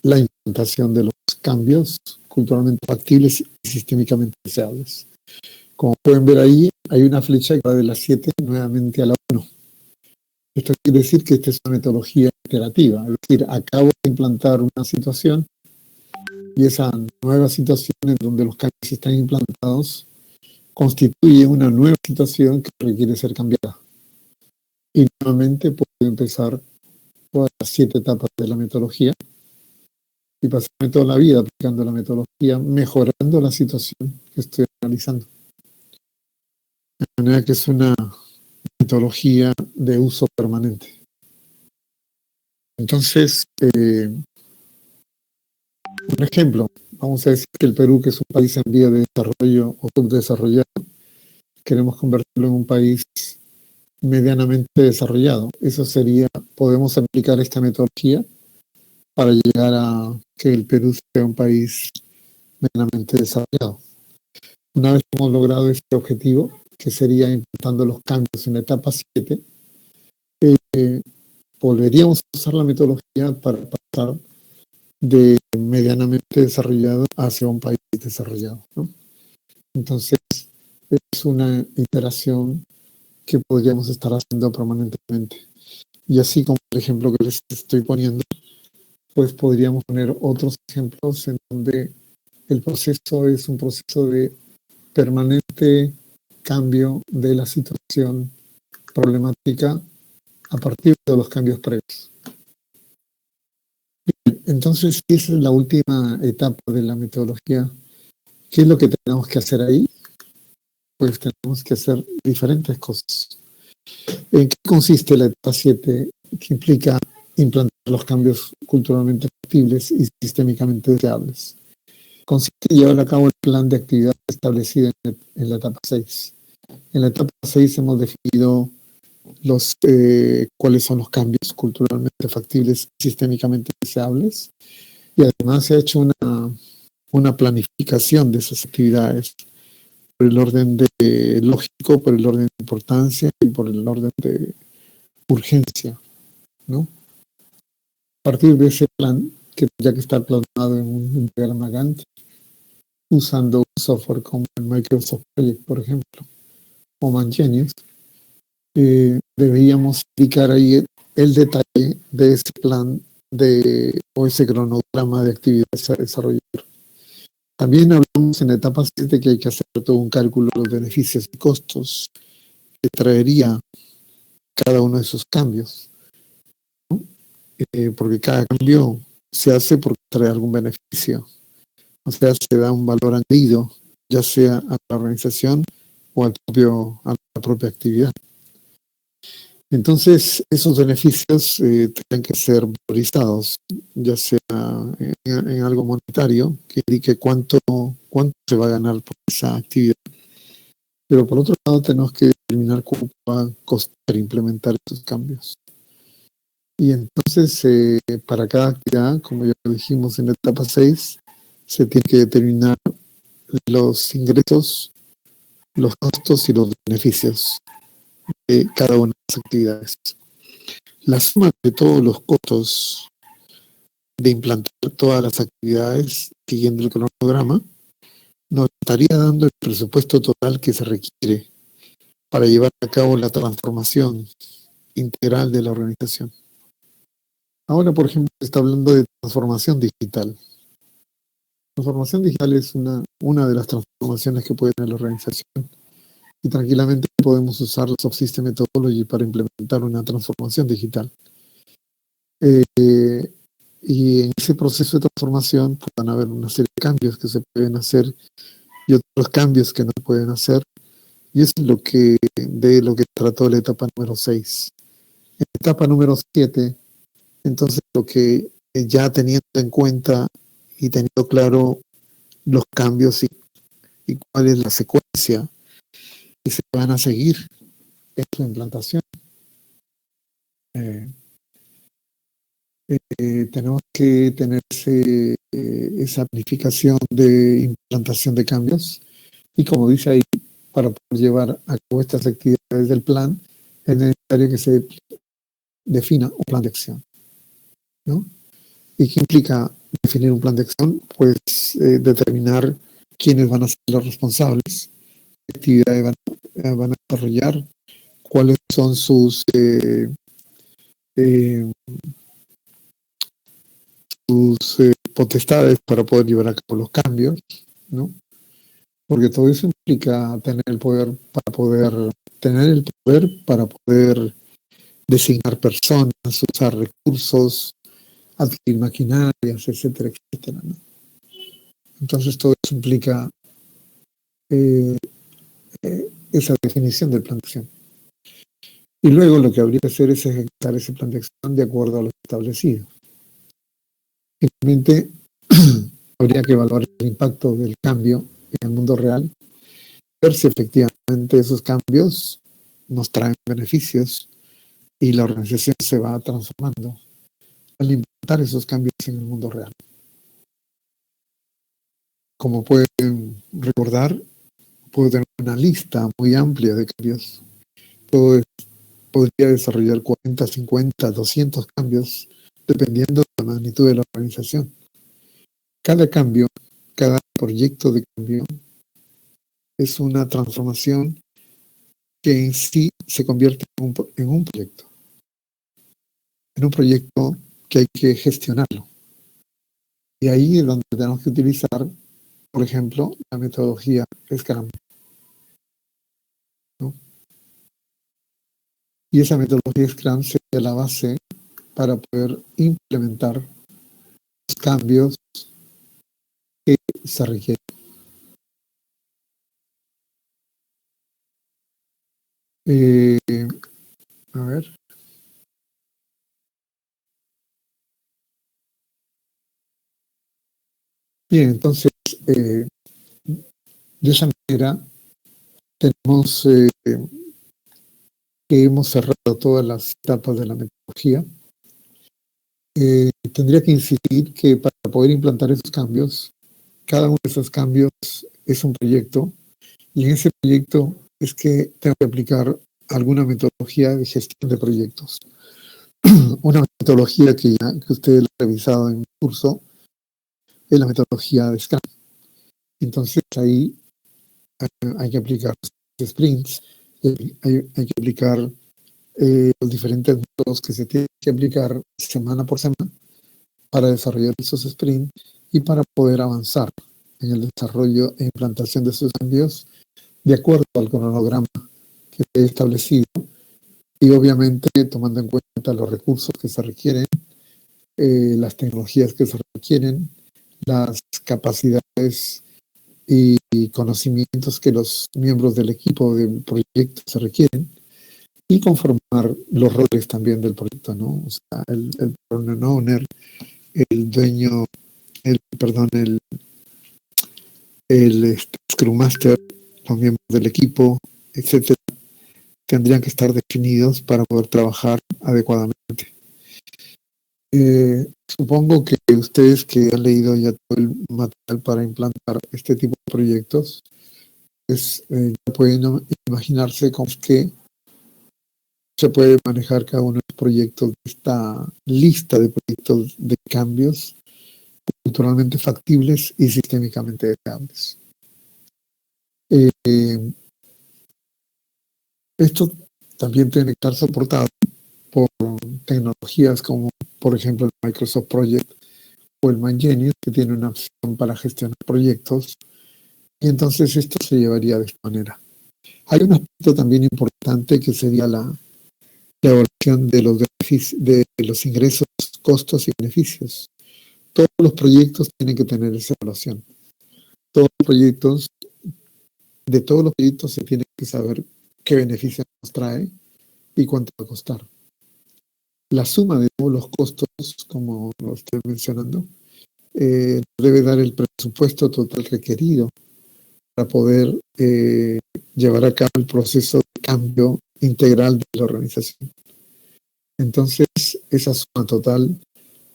la implantación de los cambios culturalmente factibles y sistémicamente deseables. Como pueden ver ahí, hay una flecha que va de la 7 nuevamente a la 1. Esto quiere decir que esta es una metodología iterativa, es decir, acabo de implantar una situación y esa nueva situación en donde los cambios están implantados constituye una nueva situación que requiere ser cambiada. Y nuevamente puedo empezar todas las 7 etapas de la metodología y pasarme toda la vida aplicando la metodología, mejorando la situación que estoy analizando. De manera que es una metodología de uso permanente. Entonces, un ejemplo, vamos a decir que el Perú, que es un país en vía de desarrollo o subdesarrollado, queremos convertirlo en un país medianamente desarrollado. Eso sería, podemos aplicar esta metodología para llegar a que el Perú sea un país medianamente desarrollado. Una vez que hemos logrado este objetivo, que sería implantando los cambios en la etapa 7, volveríamos a usar la metodología para pasar de medianamente desarrollado hacia un país desarrollado, ¿no? Entonces, es una iteración que podríamos estar haciendo permanentemente. Y así como el ejemplo que les estoy poniendo, pues podríamos poner otros ejemplos en donde el proceso es un proceso de permanente cambio de la situación problemática a partir de los cambios previos. Entonces, si esa es la última etapa de la metodología, ¿qué es lo que tenemos que hacer ahí? Pues tenemos que hacer diferentes cosas. ¿En qué consiste la etapa 7, que implica implantar los cambios culturalmente factibles y sistémicamente deseables? Consiste en llevar a cabo el plan de actividad establecido en la etapa 6. En la etapa 6 hemos definido cuáles son los cambios culturalmente factibles y sistémicamente deseables, y además se ha hecho una planificación de esas actividades por el orden de lógico, por el orden de importancia y por el orden de urgencia, ¿no? A partir de ese plan, que tendría que estar plasmado en un diagrama Gantt, usando un software como el Microsoft Project, por ejemplo, o Mangenius, deberíamos indicar ahí el detalle de ese plan o ese cronograma de actividades a desarrollar. También hablamos en la etapa 7 que hay que hacer todo un cálculo de los beneficios y costos que traería cada uno de esos cambios, ¿no? Porque cada cambio se hace porque trae algún beneficio. O sea, se da un valor añadido, ya sea a la organización o a la propia actividad. Entonces, esos beneficios tienen que ser valorizados, ya sea en algo monetario, que indique cuánto se va a ganar por esa actividad. Pero por otro lado, tenemos que determinar cuánto va a costar implementar esos cambios. Y entonces, para cada actividad, como ya lo dijimos en la etapa 6, se tiene que determinar los ingresos, los costos y los beneficios de cada una de las actividades. La suma de todos los costos de implantar todas las actividades siguiendo el cronograma nos estaría dando el presupuesto total que se requiere para llevar a cabo la transformación integral de la organización. Ahora, por ejemplo, se está hablando de transformación digital. Transformación digital es una de las transformaciones que puede tener la organización, y tranquilamente podemos usar la Soft System Methodology para implementar una transformación digital. Y en ese proceso de transformación van a haber una serie de cambios que se pueden hacer y otros cambios que no se pueden hacer, y eso es de lo que trató la etapa número 6. En la etapa número 7, entonces, lo que ya teniendo en cuenta y teniendo claro los cambios y cuál es la secuencia que se van a seguir en su implantación, tenemos que tener esa planificación de implantación de cambios, y como dice ahí, para poder llevar a cabo estas actividades del plan, es necesario que se defina un plan de acción, ¿no? ¿Y qué implica definir un plan de acción? Pues determinar quiénes van a ser los responsables, qué actividades van a desarrollar, cuáles son eh, sus potestades para poder llevar a cabo los cambios, ¿no? Porque todo eso implica tener el poder para poder designar personas, usar recursos, adquirir maquinarias, etcétera, etcétera, ¿no? Entonces todo eso implica eh, esa definición del plan de acción. Y luego lo que habría que hacer es ejecutar ese plan de acción de acuerdo a lo establecido. Finalmente, habría que evaluar el impacto del cambio en el mundo real, ver si efectivamente esos cambios nos traen beneficios y la organización se va transformando al implementar esos cambios en el mundo real. Como pueden recordar, puedo tener una lista muy amplia de cambios. Podría desarrollar 40, 50, 200 cambios, dependiendo de la magnitud de la organización. Cada cambio, cada proyecto de cambio es una transformación que en sí se convierte en un proyecto que hay que gestionarlo. Y ahí es donde tenemos que utilizar, por ejemplo, la metodología Scrum, ¿no? Y esa metodología Scrum sería la base para poder implementar los cambios que se requieren. A ver. Bien, entonces, de esa manera, tenemos que hemos cerrado todas las etapas de la metodología. Tendría que insistir que para poder implantar esos cambios, cada uno de esos cambios es un proyecto, y en ese proyecto es que tengo que aplicar alguna metodología de gestión de proyectos. Una metodología que ustedes han revisado en el curso es la metodología de Scrum. Entonces ahí hay que aplicar sprints, hay que aplicar los diferentes métodos que se tienen que aplicar semana por semana para desarrollar esos sprints y para poder avanzar en el desarrollo e implantación de esos cambios de acuerdo al cronograma que he establecido y obviamente tomando en cuenta los recursos que se requieren, las tecnologías que se requieren, las capacidades y conocimientos que los miembros del equipo del proyecto se requieren y conformar los roles también del proyecto, ¿no? O sea, el product owner, el dueño, el Scrum Master, los miembros del equipo, etcétera, tendrían que estar definidos para poder trabajar adecuadamente. Supongo que ustedes que han leído ya todo el material para implantar este tipo de proyectos, pues ya pueden imaginarse cómo es que se puede manejar cada uno de los proyectos de esta lista de proyectos de cambios culturalmente factibles y sistémicamente deseables. Esto también tiene que estar soportado por tecnologías como, por ejemplo, el Microsoft Project o el MindGenius, que tiene una opción para gestionar proyectos, y entonces esto se llevaría de esta manera. Hay un aspecto también importante que sería la evaluación de los ingresos, costos y beneficios. Todos los proyectos tienen que tener esa evaluación. De todos los proyectos se tiene que saber qué beneficios nos trae y cuánto va a costar. La suma de todos los costos, como lo estoy mencionando, debe dar el presupuesto total requerido para poder llevar a cabo el proceso de cambio integral de la organización. Entonces, esa suma total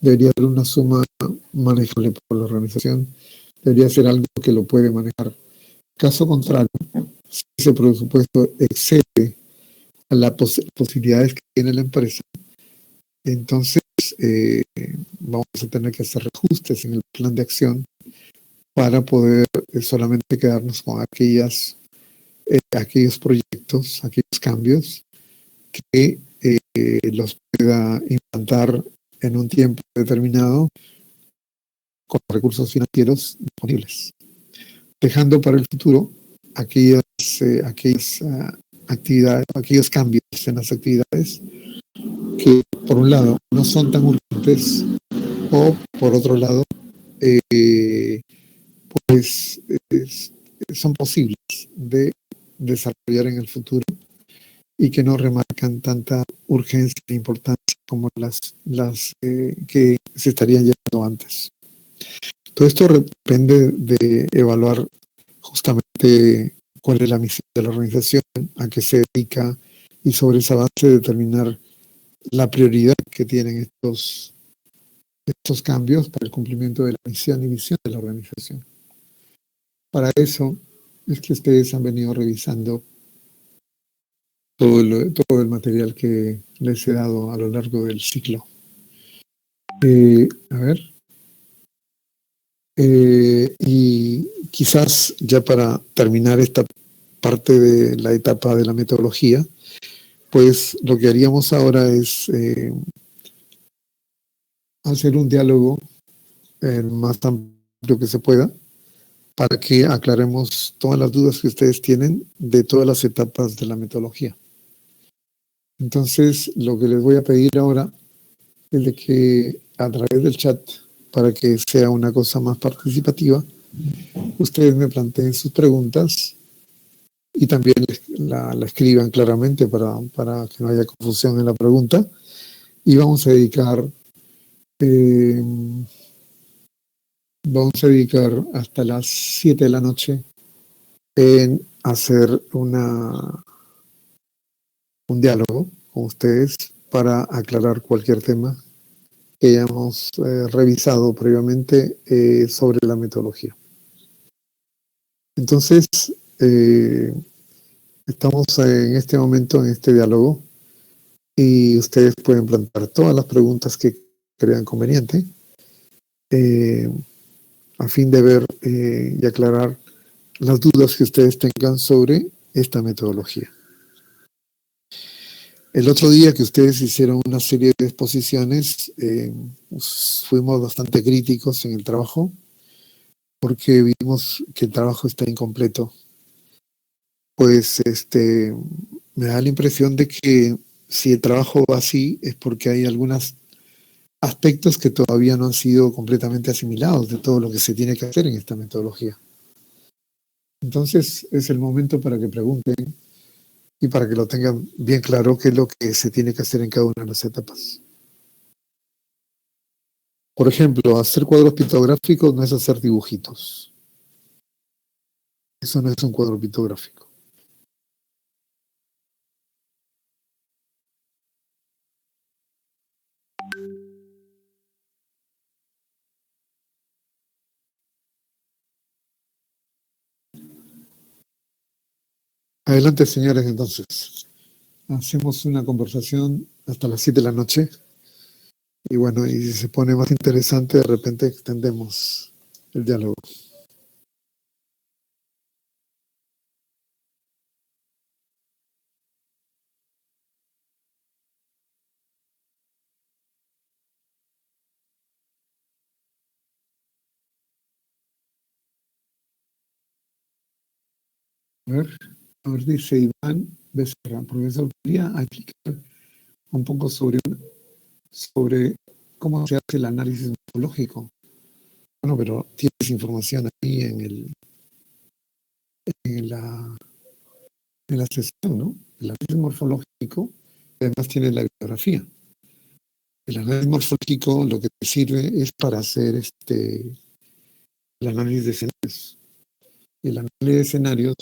debería ser una suma manejable por la organización, debería ser algo que lo puede manejar. Caso contrario, si ese presupuesto excede a las posibilidades que tiene la empresa, entonces pues vamos a tener que hacer ajustes en el plan de acción para poder solamente quedarnos con aquellos proyectos, aquellos cambios que los pueda implantar en un tiempo determinado con recursos financieros disponibles, dejando para el futuro aquellas actividades, aquellos cambios en las actividades que, por un lado, no son tan urgentes o, por otro lado, pues son posibles de desarrollar en el futuro y que no remarcan tanta urgencia e importancia como las que se estarían llevando antes. Todo esto depende de evaluar justamente cuál es la misión de la organización, a qué se dedica y sobre esa base determinar la prioridad que tienen estos cambios para el cumplimiento de la misión y visión de la organización. Para eso es que ustedes han venido revisando todo el material que les he dado a lo largo del ciclo. A ver. Y quizás ya para terminar esta parte de la etapa de la metodología, pues lo que haríamos ahora es hacer un diálogo más amplio que se pueda para que aclaremos todas las dudas que ustedes tienen de todas las etapas de la metodología. Entonces, lo que les voy a pedir ahora es de que a través del chat, para que sea una cosa más participativa, ustedes me planteen sus preguntas y también la escriban claramente para que no haya confusión en la pregunta. Y vamos a dedicar hasta las 7 de la noche en hacer un diálogo con ustedes para aclarar cualquier tema que hayamos revisado previamente sobre la metodología. Entonces, estamos en este momento en este diálogo y ustedes pueden plantear todas las preguntas que crean conveniente a fin de ver y aclarar las dudas que ustedes tengan sobre esta metodología. El otro día que ustedes hicieron una serie de exposiciones, pues fuimos bastante críticos en el trabajo porque vimos que el trabajo está incompleto. Pues me da la impresión de que si el trabajo va así es porque hay algunos aspectos que todavía no han sido completamente asimilados de todo lo que se tiene que hacer en esta metodología. Entonces es el momento para que pregunten y para que lo tengan bien claro qué es lo que se tiene que hacer en cada una de las etapas. Por ejemplo, hacer cuadros pictográficos no es hacer dibujitos. Eso no es un cuadro pictográfico. Adelante, señores, entonces. Hacemos una conversación hasta las 7 de la noche. Y bueno, y si se pone más interesante, de repente extendemos el diálogo. A ver, dice Iván Becerra, profesor, ¿podría explicar un poco sobre cómo se hace el análisis metodológico? Bueno, pero tienes información ahí en la sesión, ¿no? El análisis morfológico, además tiene la bibliografía. El análisis morfológico lo que te sirve es para hacer el análisis de escenarios. El análisis de escenarios,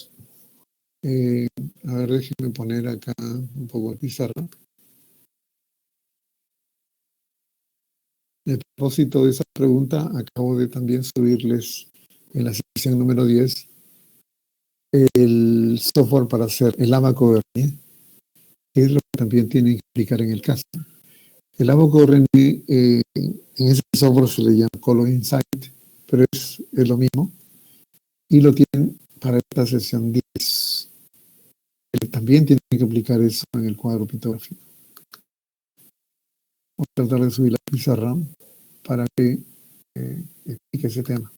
a ver, déjenme poner acá un poco de pizarra. A propósito de esa pregunta, acabo de también subirles en la sección número 10 el software para hacer el Abaco Vernier, que es lo que también tienen que explicar en el caso. El Abaco René, en ese software se le llama Color Insight, pero es lo mismo. Y lo tienen para esta sesión 10. También tienen que aplicar eso en el cuadro pictográfico. Voy a tratar de subir la pizarra para que explique ese tema.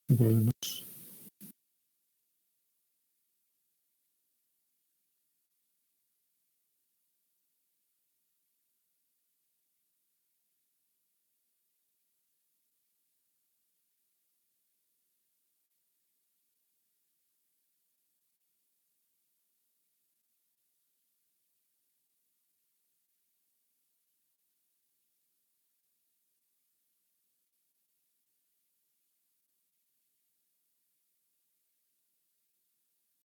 No hay problemas.